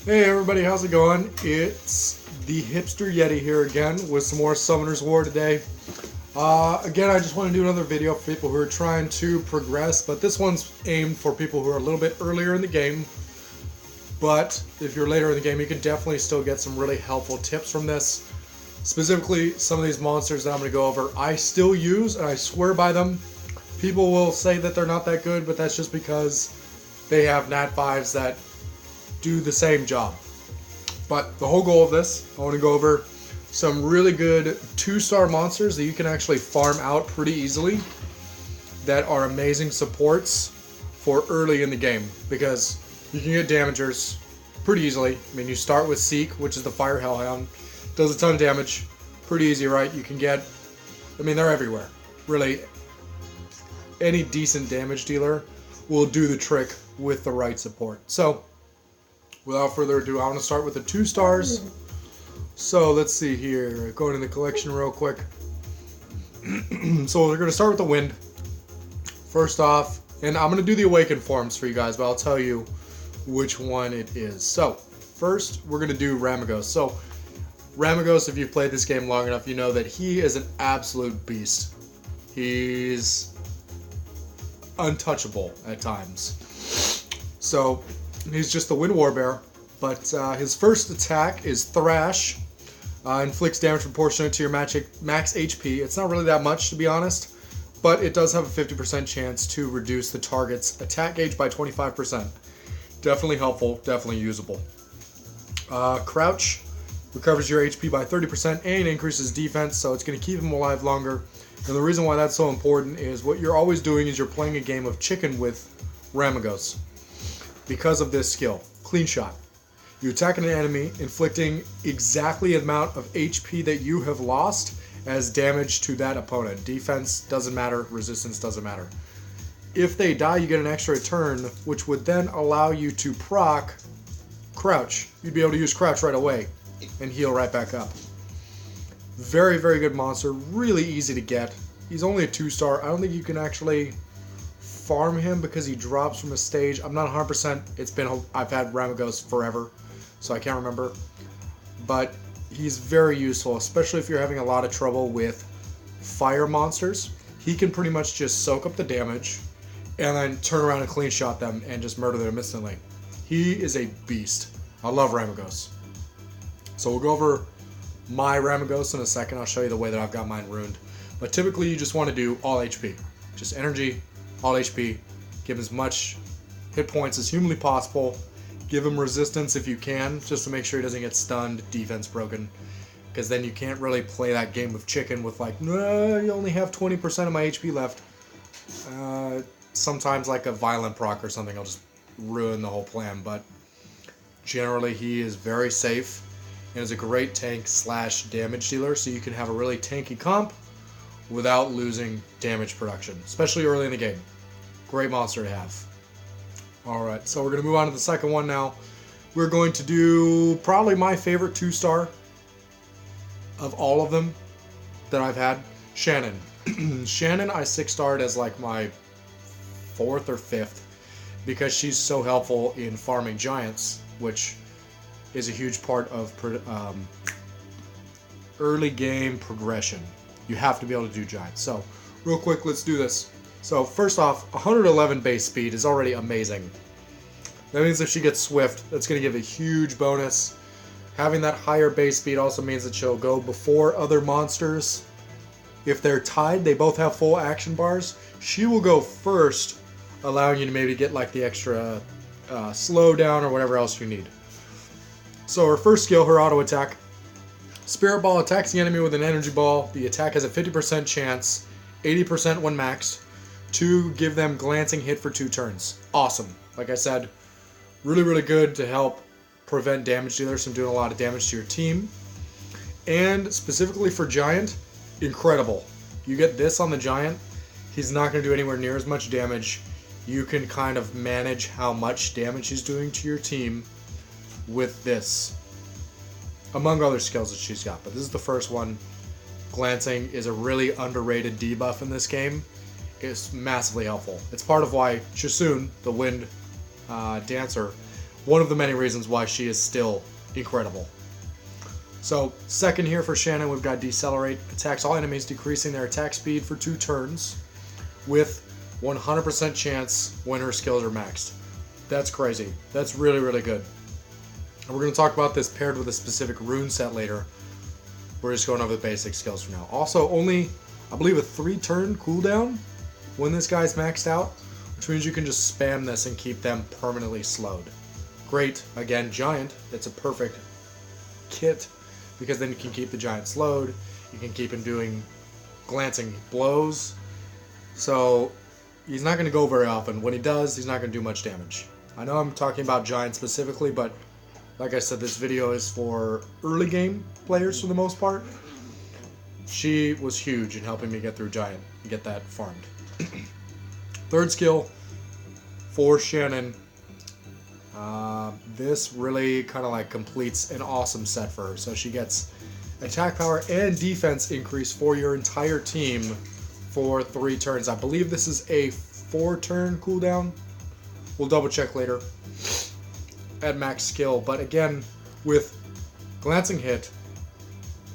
Hey everybody, how's it going? It's the Hipster Yeti here again with some more Summoner's War today. Again, I just want to do another video for people who are trying to progress, but this one's aimed for people who are a little bit earlier in the game. But if you're later in the game, you can definitely still get some really helpful tips from this. Specifically, some of these monsters that I'm going to go over, I still use and I swear by them. People will say that they're not that good, but that's just because they have Nat 5s that do the same job. But the whole goal of this, I want to go over some really good 2-star monsters that you can actually farm out pretty easily that are amazing supports for early in the game, because you can get damagers pretty easily. I mean, you start with Seek, which is the Fire Hellhound, does a ton of damage, pretty easy, right? You can get, I mean, they're everywhere. Really, any decent damage dealer will do the trick with the right support. So without further ado, I want to start with the 2 stars. So let's see here. Going in the collection real quick. So we're going to start with the Wind. First off, and I'm going to do the Awakened forms for you guys, but I'll tell you which one it is. So first, we're going to do Ramagos. So Ramagos, if you've played this game long enough, you know that he is an absolute beast. He's untouchable at times. So he's just the Wind Warbear, but his first attack is Thrash. Inflicts damage proportionate to your max HP. It's not really that much, to be honest, but it does have a 50% chance to reduce the target's attack gauge by 25%. Definitely helpful, definitely usable. Crouch recovers your HP by 30% and increases defense, so it's going to keep him alive longer. And the reason why that's so important is what you're always doing is you're playing a game of chicken with Ramagos. Because of this skill, Clean Shot. You attack an enemy, inflicting exactly the amount of HP that you have lost as damage to that opponent. Defense doesn't matter, resistance doesn't matter. If they die, you get an extra turn, which would then allow you to proc Crouch. You'd be able to use Crouch right away and heal right back up. Very, very good monster. Really easy to get. He's only a 2-star. I don't think you can actually farm him because he drops from a stage. I'm not 100%. I've had Ramagos forever, so I can't remember. But he's very useful, especially if you're having a lot of trouble with fire monsters. He can pretty much just soak up the damage and then turn around and clean shot them and just murder them instantly. He is a beast. I love Ramagos. So we'll go over my Ramagos in a second. I'll show you the way that I've got mine ruined. But typically you just want to do all HP. Just energy, all HP, give him as much hit points as humanly possible, give him resistance if you can, just to make sure he doesn't get stunned, defense broken, because then you can't really play that game of chicken with like, no, you only have 20% of my HP left. Sometimes like a violent proc or something will just ruin the whole plan, but generally he is very safe and is a great tank / damage dealer, so you can have a really tanky comp without losing damage production, especially early in the game. Great monster to have. Alright, so we're going to move on to the second one now. We're going to do probably my favorite 2-star of all of them that I've had, Shannon. Shannon I 6-starred as like my 4th or 5th because she's so helpful in farming giants, which is a huge part of early game progression. You have to be able to do giants. So, real quick, let's do this. So, first off, 111 base speed is already amazing. That means if she gets swift, that's going to give a huge bonus. Having that higher base speed also means that she'll go before other monsters. If they're tied, they both have full action bars. She will go first, allowing you to maybe get like the extra slowdown or whatever else you need. So, her first skill, her auto attack. Spirit Ball attacks the enemy with an energy ball. The attack has a 50% chance, 80% when maxed, to give them glancing hit for 2 turns. Awesome. Like I said, really, really good to help prevent damage dealers from doing a lot of damage to your team. And specifically for Giant, incredible. You get this on the Giant, he's not going to do anywhere near as much damage. You can kind of manage how much damage he's doing to your team with this, among other skills that she's got, but this is the first one. Glancing is a really underrated debuff in this game. It's massively helpful. It's part of why Chasun, the Wind Dancer, one of the many reasons why she is still incredible. So, second here for Shannon, we've got Decelerate. Attacks all enemies, decreasing their attack speed for 2 turns with 100% chance when her skills are maxed. That's crazy. That's really, really good. And we're going to talk about this paired with a specific rune set later. We're just going over the basic skills for now. Also, only, I believe, a 3-turn cooldown when this guy's maxed out, which means you can just spam this and keep them permanently slowed. Great. Again, Giant. It's a perfect kit because then you can keep the Giant slowed. You can keep him doing glancing blows. So he's not going to go very often. When he does, he's not going to do much damage. I know I'm talking about Giant specifically, but like I said, this video is for early game players for the most part. She was huge in helping me get through Giant and get that farmed. Third skill for Shannon. This really kind of like completes an awesome set for her. So she gets attack power and defense increase for your entire team for 3 turns. I believe this is a 4-turn cooldown. We'll double check later at max skill. But again, with glancing hit,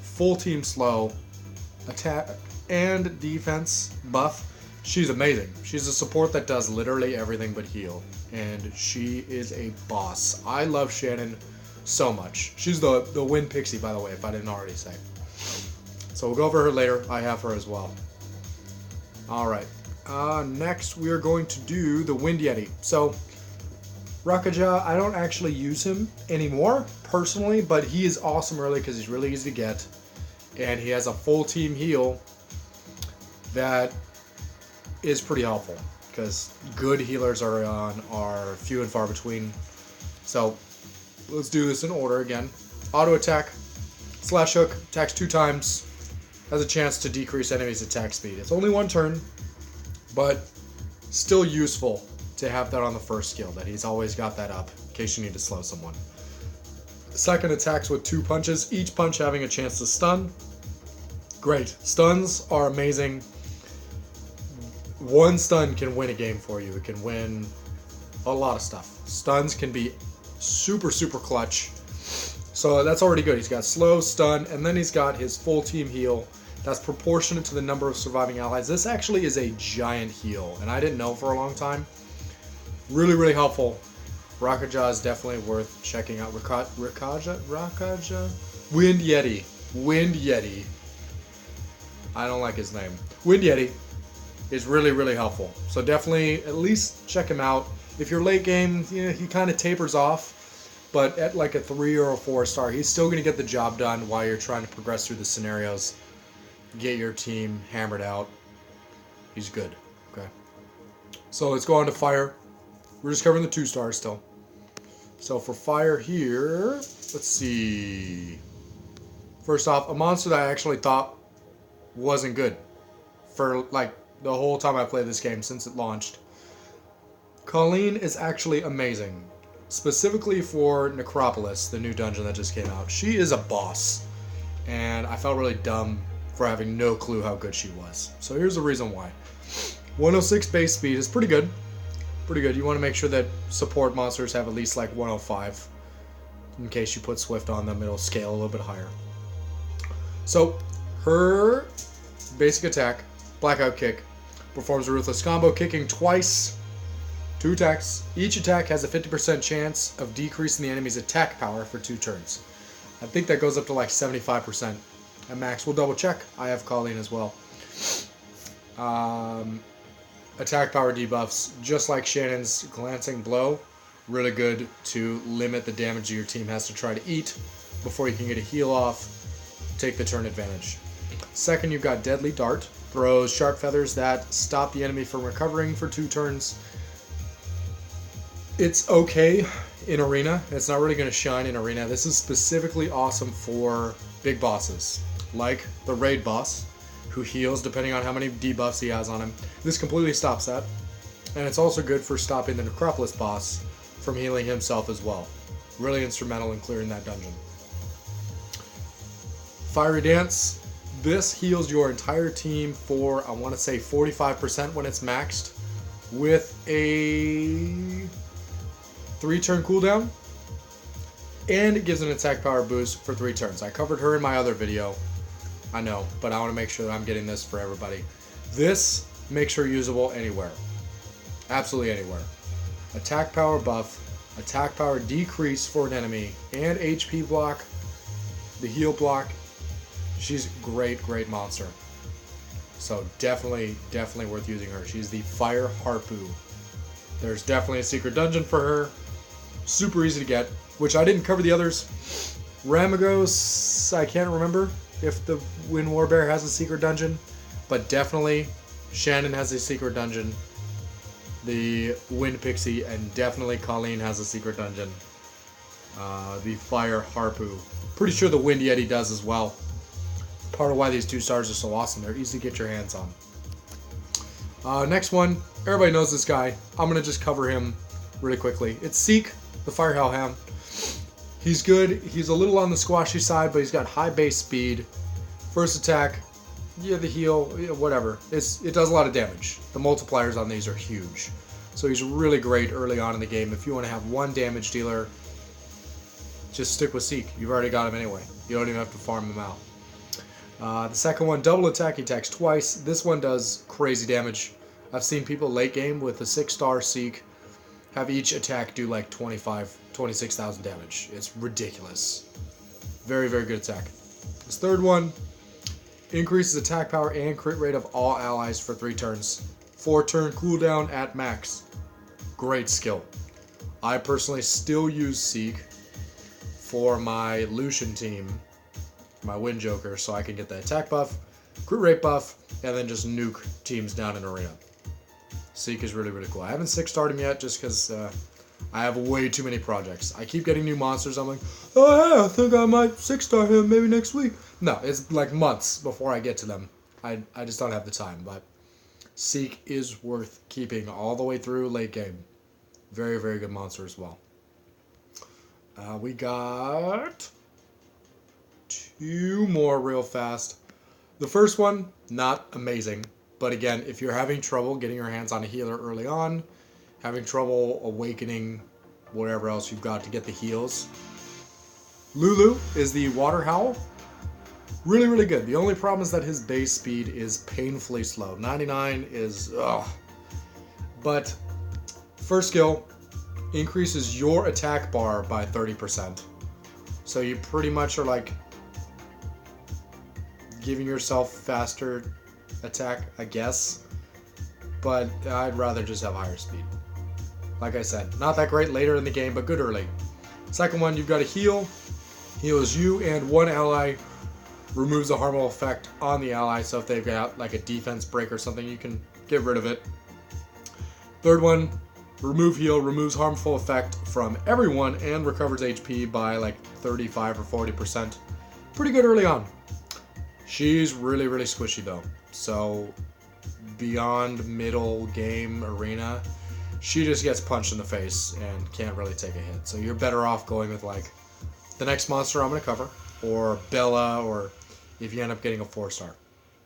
full team slow, attack and defense buff, she's amazing. She's a support that does literally everything but heal. And she is a boss. I love Shannon so much. She's the Wind Pixie, by the way, if I didn't already say. So we'll go over her later. I have her as well. Alright. Next, we are going to do the Wind Yeti. So, Rakaja, I don't actually use him anymore, personally, but he is awesome early because he's really easy to get. And he has a full team heal that is pretty helpful, because good healers are few and far between. So let's do this in order again. Auto attack, slash hook, attacks 2 times, has a chance to decrease enemies' attack speed. It's only 1 turn, but still useful to have that on the first skill, that he's always got that up in case you need to slow someone. Second attacks with 2 punches, each punch having a chance to stun. Great. Stuns are amazing. 1 stun can win a game for you. It can win a lot of stuff. Stuns can be super, super clutch. So that's already good. He's got slow, stun, and then he's got his full team heal. That's proportionate to the number of surviving allies. This actually is a giant heal, and I didn't know for a long time. Really, really helpful. Rakaja is definitely worth checking out. Rakaja? Wind Yeti. Wind Yeti. I don't like his name. Wind Yeti is really, really helpful. So definitely at least check him out. If you're late game, he kind of tapers off, but at like a 3 or a 4 star, he's still going to get the job done while you're trying to progress through the scenarios, get your team hammered out. He's good. Okay. So let's go on to fire. We're just covering the 2 stars still. So for fire here, let's see. First off, a monster that I actually thought wasn't good for like the whole time I played this game since it launched. Colleen is actually amazing, specifically for Necropolis, the new dungeon that just came out. She is a boss, and I felt really dumb for having no clue how good she was. So here's the reason why. 106 base speed is pretty good. Pretty good. You want to make sure that support monsters have at least like 105. In case you put Swift on them, it'll scale a little bit higher. So her basic attack, Blackout Kick, performs a ruthless combo, kicking twice, 2 attacks. Each attack has a 50% chance of decreasing the enemy's attack power for 2 turns. I think that goes up to like 75% at max. We'll double check. I have Colleen as well. Attack power debuffs, just like Shannon's glancing blow, really good to limit the damage your team has to try to eat before you can get a heal off, take the turn advantage. Second, you've got Deadly Dart. Throws sharp feathers that stop the enemy from recovering for 2 turns. It's okay in Arena. It's not really going to shine in Arena. This is specifically awesome for big bosses, like the Raid boss, who heals depending on how many debuffs he has on him. This completely stops that. And it's also good for stopping the Necropolis boss from healing himself as well. Really instrumental in clearing that dungeon. Fiery Dance. This heals your entire team for, I want to say, 45% when it's maxed, with a 3-turn cooldown, and it gives an attack power boost for 3 turns. I covered her in my other video. I know, but I want to make sure that I'm getting this for everybody. This makes her usable anywhere. Absolutely anywhere. Attack power buff, attack power decrease for an enemy, and HP block, the heal block. She's great, great monster. So definitely worth using her. She's the Fire Harpoo. There's definitely a secret dungeon for her. Super easy to get, which I didn't cover the others. Ramagos, I can't remember if the Wind Warbear has a secret dungeon, but definitely Shannon has a secret dungeon. The Wind Pixie, and definitely Colleen has a secret dungeon. The Fire Harpoo. Pretty sure the Wind Yeti does as well. Part of why these 2 stars are so awesome. They're easy to get your hands on. Next one. Everybody knows this guy. I'm going to just cover him really quickly. It's Seek, the Fire Hellhound. He's good. He's a little on the squashy side, but he's got high base speed. First attack, yeah, the heal, yeah, whatever. It does a lot of damage. The multipliers on these are huge. So he's really great early on in the game. If you want to have 1 damage dealer, just stick with Seek. You've already got him anyway. You don't even have to farm him out. The second one, double attack. He attacks twice. This one does crazy damage. I've seen people late game with a 6-star Seek have each attack do like 26,000 damage. It's ridiculous. Very, very good attack. This third one increases attack power and crit rate of all allies for 3 turns. 4-turn cooldown at max. Great skill. I personally still use Seek for my Lucian team, my Wind Joker, so I can get the attack buff, crit rate buff, and then just nuke teams down in arena. Seek is really, really cool. I haven't 6-starred him yet just because I have way too many projects. I keep getting new monsters. I'm like, oh yeah, I think I might 6-star him maybe next week. No, it's like months before I get to them. I just don't have the time, but Seek is worth keeping all the way through late game. Very, very good monster as well. We got 2 more real fast. The first one, not amazing. But again, if you're having trouble getting your hands on a healer early on, having trouble awakening whatever else you've got to get the heals, Lulu is the Water Howl. Really, really good. The only problem is that his base speed is painfully slow. 99 is, ugh. But first skill increases your attack bar by 30%. So you pretty much are like giving yourself faster attack, I guess. But I'd rather just have higher speed. Like I said, not that great later in the game, but good early. Second one, you've got a heal. Heals you and 1 ally. Removes a harmful effect on the ally, so if they've got like a defense break or something, you can get rid of it. Third one, remove heal, removes harmful effect from everyone and recovers HP by like 35 or 40%. Pretty good early on. She's really, really squishy though. So beyond middle game arena, she just gets punched in the face and can't really take a hit. So you're better off going with like the next monster I'm going to cover, or Bella, or if you end up getting a 4-star.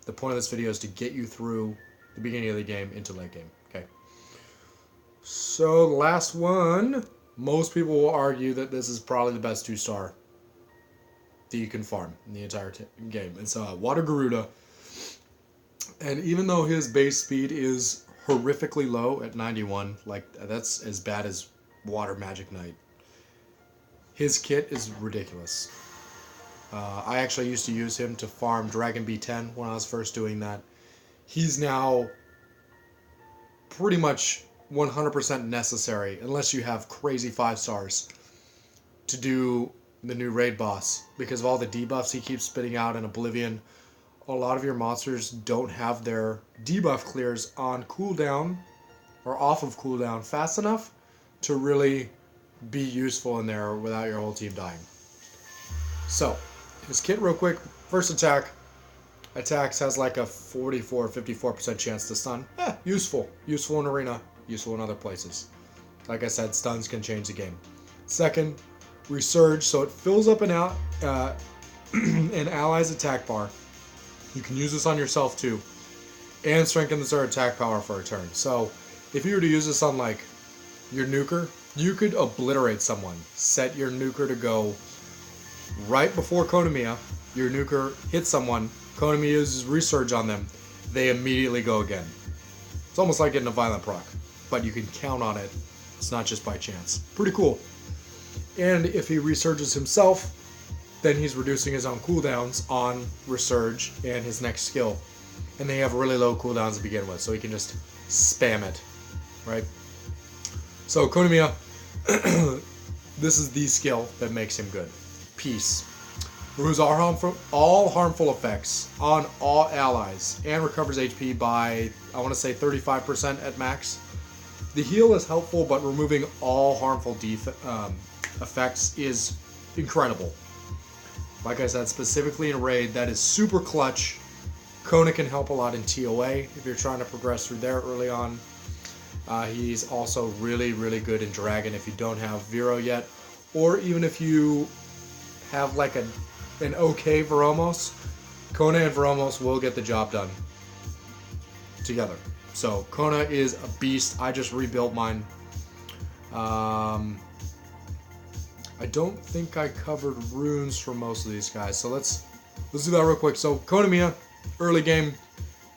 The point of this video is to get you through the beginning of the game into late game. Okay. So the last one, most people will argue that this is probably the best 2-star that you can farm in the entire game. It's Water Garuda. And even though his base speed is horrifically low at 91, like that's as bad as Water Magic Knight, his kit is ridiculous. I actually used to use him to farm Dragon B10 when I was first doing that. He's now pretty much 100% necessary, unless you have crazy 5-stars, to do the new raid boss. Because of all the debuffs he keeps spitting out in Oblivion, a lot of your monsters don't have their debuff clears on cooldown, or off of cooldown, fast enough to really be useful in there without your whole team dying. So, his kit real quick. First attack. Attacks has like a 44-54% chance to stun. Useful. Useful in arena. Useful in other places. Like I said, stuns can change the game. Second, Resurge. So it fills up an ally's attack bar. You can use this on yourself too. And strengthens their attack power for a turn. So if you were to use this on like your nuker, You could obliterate someone. Set your nuker to go right before Konamiya. Your nuker hits someone. Konamiya uses Resurge on them. They immediately go again. It's almost like getting a violent proc, but you can count on it. It's not just by chance. Pretty cool. And if he resurges himself, then he's reducing his own cooldowns on Resurge and his next skill. And they have really low cooldowns to begin with, so he can just spam it, right? So Konamiya, this is the skill that makes him good. Peace. Removes all harmful effects on all allies and recovers HP by, I want to say, 35% at max. The heal is helpful, but removing all harmful effects is incredible. Like I said, specifically in Raid, that is super clutch. Kona can help a lot in TOA if you're trying to progress through there early on. He's also really, really good in Dragon if you don't have Vero yet, or even if you have like an okay Veromos. Kona and Veromos will get the job done together. So Kona is a beast. I just rebuilt mine. I don't think I covered runes for most of these guys, so let's do that real quick. So Konamiya, early game,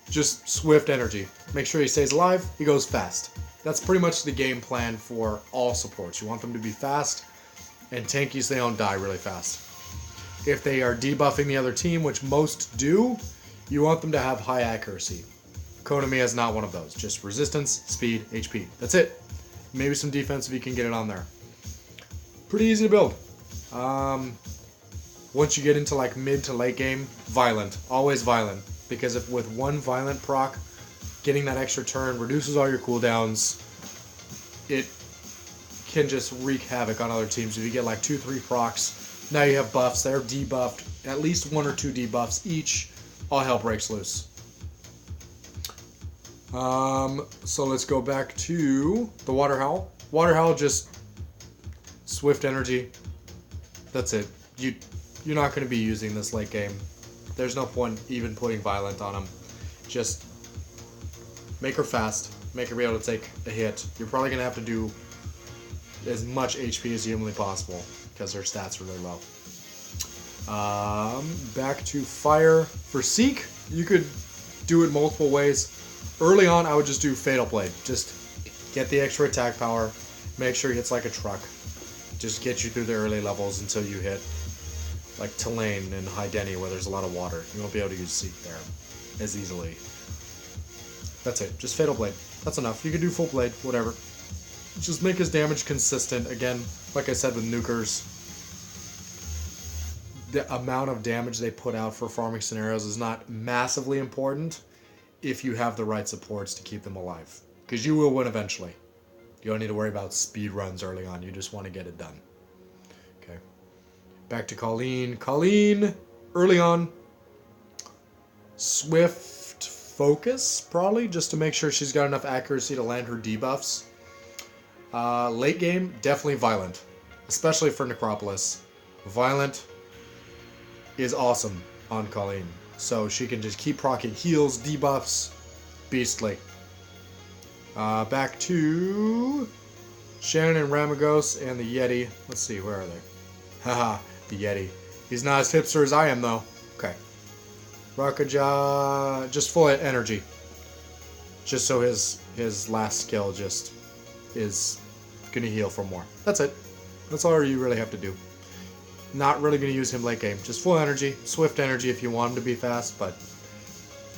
just swift energy. Make sure he stays alive, he goes fast. That's pretty much the game plan for all supports. You want them to be fast and tanky so they don't die really fast. If they are debuffing the other team, which most do, you want them to have high accuracy. Konamiya is not one of those. Just resistance, speed, HP. That's it. Maybe some defense if you can get it on there. Pretty easy to build. Once you get into like mid to late game, violent. Always violent. Because if with one violent proc, getting that extra turn reduces all your cooldowns, it can just wreak havoc on other teams. If you get like 2-3 procs, now you have buffs. They're debuffed. At least 1 or 2 debuffs each. All hell breaks loose. So let's go back to the Water Howl. Water Howl, just swift energy. That's it. You're not going to be using this late game. There's no point even putting violent on him. Just make her fast. Make her be able to take a hit. You're probably going to have to do as much HP as humanly possible because her stats are really low. Back to fire. For Seek, you could do it multiple ways. Early on, I would just do Fatal Blade. Just get the extra attack power. Make sure he hits like a truck. Just get you through the early levels until you hit like Tulane and High Denny where there's a lot of water. You won't be able to use Seek there as easily. That's it. Just Fatal Blade. That's enough. You can do Full Blade, whatever. Just make his damage consistent. Again, like I said with nukers, the amount of damage they put out for farming scenarios is not massively important if you have the right supports to keep them alive. Because you will win eventually. You don't need to worry about speed runs early on. You just want to get it done. Okay. Back to Colleen. Colleen, early on, swift focus, probably, just to make sure she's got enough accuracy to land her debuffs. Late game, definitely violent. Especially for Necropolis. Violent is awesome on Colleen. So she can just keep proccing heals, debuffs, beastly. Back to Shannon and Ramagos and the Yeti. Let's see, where are they? Haha, the Yeti. He's not as hipster as I am, though. Okay. Rakaja, just full of energy. Just so his last skill just is gonna heal for more. That's it. That's all you really have to do. Not really gonna use him late game. Just full energy, swift energy if you want him to be fast, but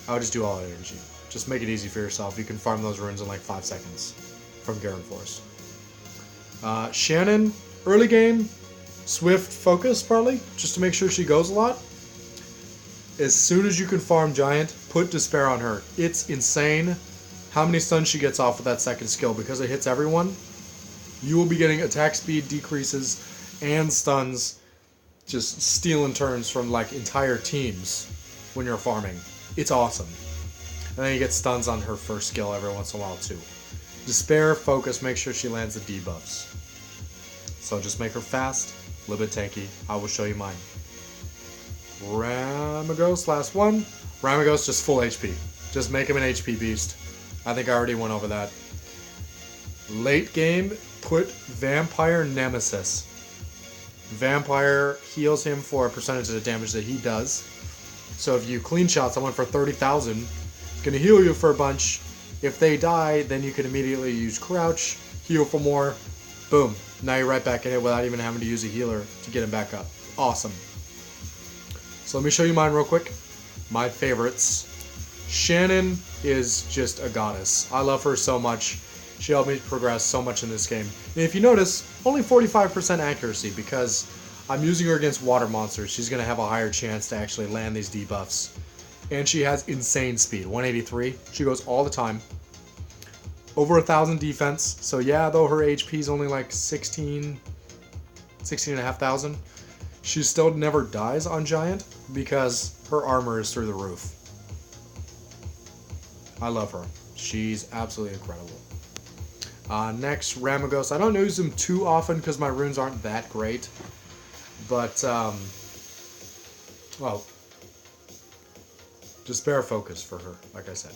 I would just do all energy. Just make it easy for yourself. You can farm those runes in like 5 seconds from Garen Force. Shannon, early game, swift focus probably, just to make sure she goes a lot. As soon as you can farm Giant, put Despair on her. It's insane how many stuns she gets off with that second skill. Because it hits everyone, you will be getting attack speed decreases and stuns, just stealing turns from like entire teams when you're farming. It's awesome. And then you get stuns on her first skill every once in a while too. Despair, focus, make sure she lands the debuffs. So just make her fast, a little bit tanky. I will show you mine. Ramagos, last one. Ramagos, just full HP. Just make him an HP beast. I think I already went over that. Late game, put Vampire Nemesis. Vampire heals him for a percentage of the damage that he does. So if you clean shot someone for 30,000, it's going to heal you for a bunch. If they die, then you can immediately use Crouch, heal for more. Boom. Now you're right back in it without even having to use a healer to get him back up. Awesome. So let me show you mine real quick. My favorites. Shannon is just a goddess. I love her so much. She helped me progress so much in this game. And if you notice, only 45% accuracy because I'm using her against water monsters. She's going to have a higher chance to actually land these debuffs. And she has insane speed, 183. She goes all the time. Over 1,000 defense. So yeah, though her HP is only like 16,500, she still never dies on Giant because her armor is through the roof. I love her. She's absolutely incredible. Next, Ramagos. I don't use him too often because my runes aren't that great. But, well, just spare focus for her, like I said.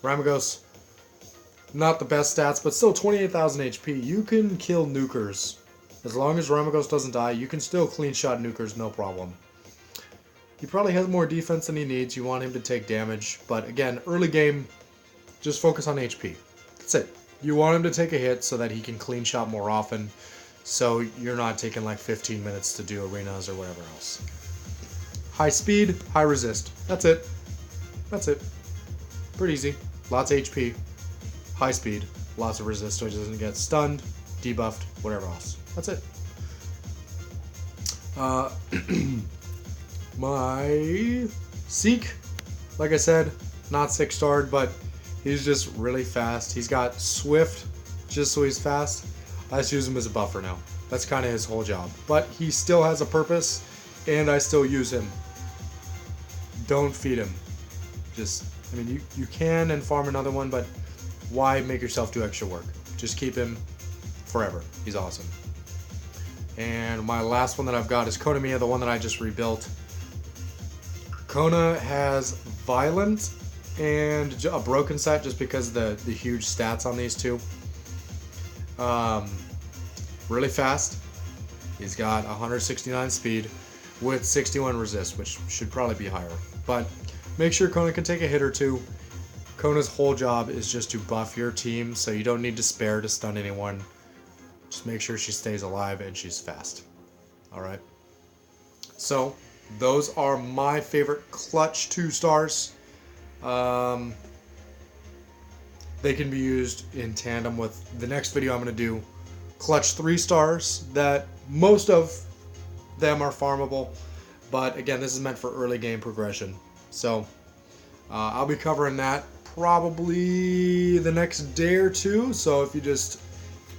Ramagos, not the best stats, but still 28,000 HP. You can kill nukers. As long as Ramagos doesn't die, you can still clean shot nukers, no problem. He probably has more defense than he needs. You want him to take damage. But again, early game, just focus on HP. That's it. You want him to take a hit so that he can clean shot more often. So you're not taking like 15 minutes to do arenas or whatever else. High speed, high resist. That's it. That's it. Pretty easy. Lots of HP. High speed. Lots of resist so he doesn't get stunned, debuffed, whatever else. That's it. My Seek, like I said, not 6-starred, but he's just really fast. He's got Swift, just so he's fast. I just use him as a buffer now. That's kind of his whole job. But he still has a purpose, and I still use him. Don't feed him. Just, I mean, you can and farm another one, but why make yourself do extra work? Just keep him forever. He's awesome. And my last one that I've got is Konamiya, the one that I just rebuilt. Kona has Violent and a broken set just because of the huge stats on these two. Really fast. He's got 169 speed with 61 resist, which should probably be higher. But make sure Kona can take a hit or two. Kona's whole job is just to buff your team, so you don't need to spare to stun anyone. Just make sure she stays alive and she's fast. Alright. So, those are my favorite clutch 2-stars. They can be used in tandem with the next video I'm going to do. Clutch 3-stars that most of them are farmable. But again, this is meant for early game progression. So, I'll be covering that probably the next day or two. So if you just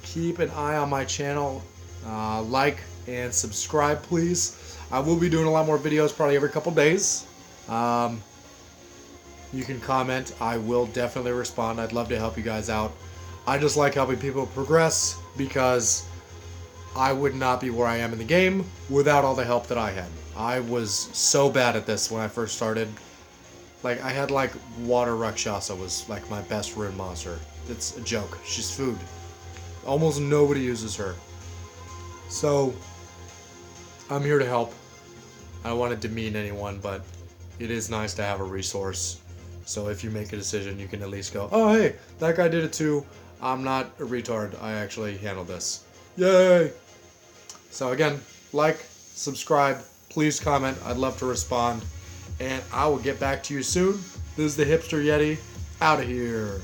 keep an eye on my channel, like and subscribe please. I will be doing a lot more videos probably every couple days. You can comment. I will definitely respond. I'd love to help you guys out. I just like helping people progress because I would not be where I am in the game without all the help that I had. I was so bad at this when I first started. Like, I had like Water Rakshasa was like my best rune monster. It's a joke. She's food. Almost nobody uses her. So, I'm here to help. I don't want to demean anyone, but it is nice to have a resource. So if you make a decision, you can at least go, oh hey, that guy did it too. I'm not a retard. I actually handled this. Yay! So again, like, subscribe, please comment. I'd love to respond. And I will get back to you soon. This is the Hipster Yeti, out of here.